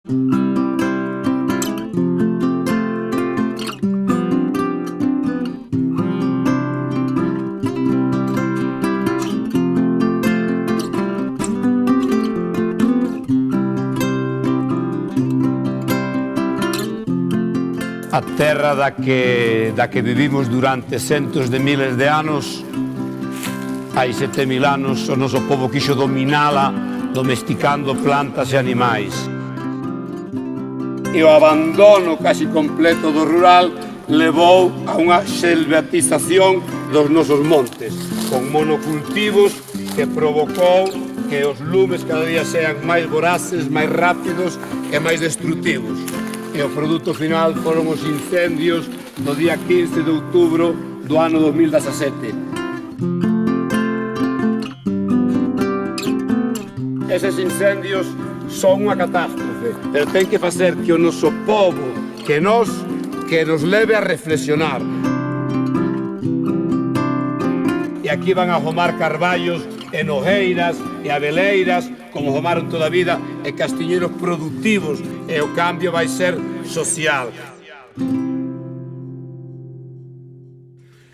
A terra da que vivimos durante centos de miles de anos, hai 7000 anos o noso pobo quixo dominala domesticando plantas e animais. E o abandono casi completo do rural levou a unha silvatización dos nosos montes, con monocultivos que provocou que os lumes cada día sean máis voraces, máis rápidos e máis destructivos. E o produto final foron os incendios do día 15 de outubro do ano 2017. Eses incendios son unha catástrofe, pero ten que facer que o noso pobo, que nos leve a reflexionar. E aquí van a fomar carballos e nogueiras e abeleiras, como fomaron toda a vida, e castiñeiros productivos, e o cambio vai ser social.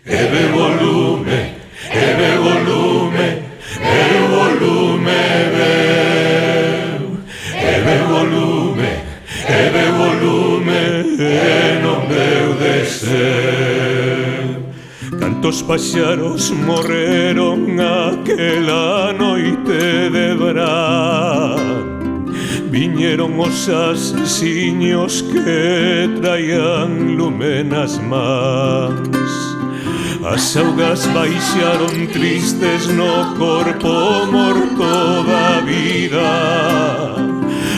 Ebe volume, ebe volume, ebe volume veu. Ebe volume, ebe volume, e non veu de ser. Cantos paxaros morreron aquela noite de verán. Viñeron os asesiños que traían lume nas mans. As augas baixaron tristes no corpo morto da vida.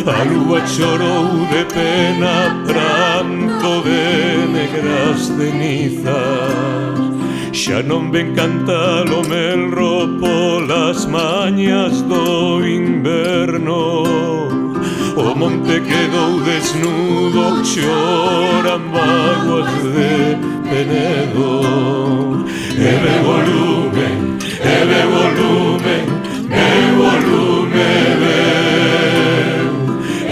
A lúa chorou de pena, pranto de negras cenizas. Xa non ven cantar o melro polas mañas do inverno. O monte quedou desnudo, choran mágoas de Penedo. Ebe volume, ebe volume, ebe volume veu.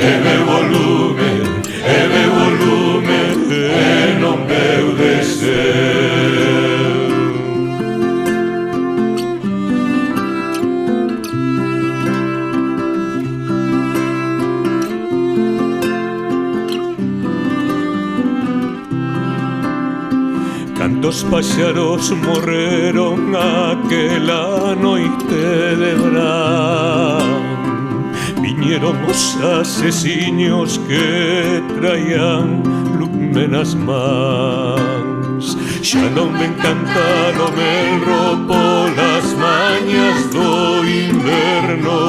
Ebe volume, ebe volume, e non veu de ser. Cantos paxaros morreron aquela noite de verán. Viñeron os asesiños que traían lume nas mans. Xa non ven cantar o melro polas mañas do inverno.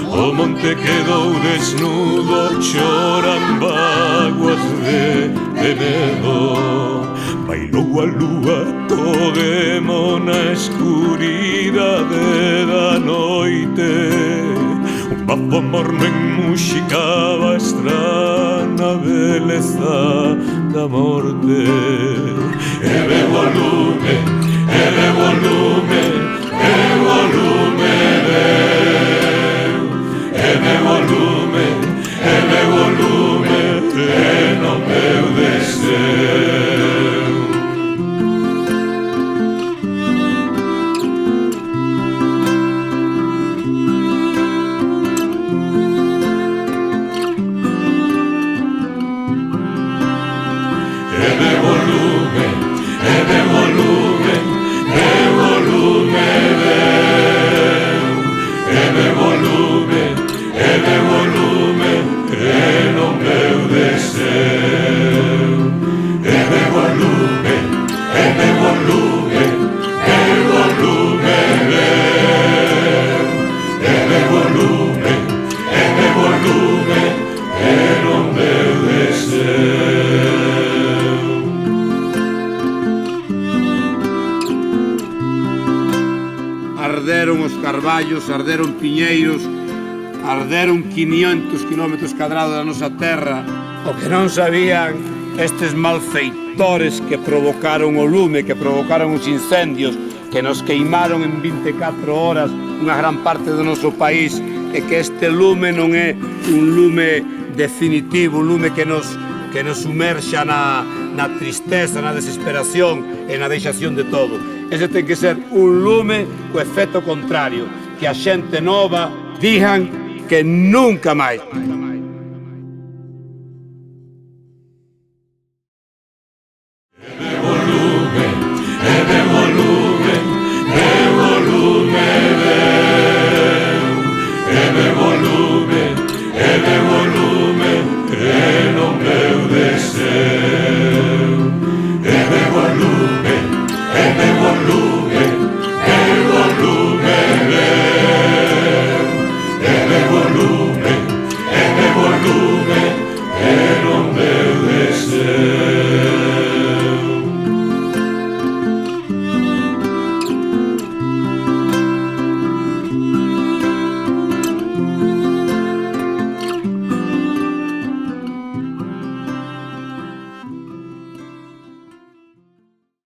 O monte quedou desnudo, choran vaguas de Penedo. Bailou a lúa todemo na escuridade da noite. Un bafo morno enmuxicaba a estrana beleza da morte. Ebe volume, ebe volume, ebe volume veu. Ebe volume, ebe volume, e non veu de ser. Arderon os carballos, arderon piñeiros, arderon 500 km cadrados da nosa terra. O que non sabían estes malfeitores que provocaron o lume, que provocaron os incendios, que nos queimaron en 24 horas unha gran parte do noso país, e que este lume non é un lume definitivo, un lume que nos sumerxa na tristeza, na desesperación e na deixación de todo. Ese ten que ser un lume co efecto contrario, que a xente nova digan que nunca máis. Volume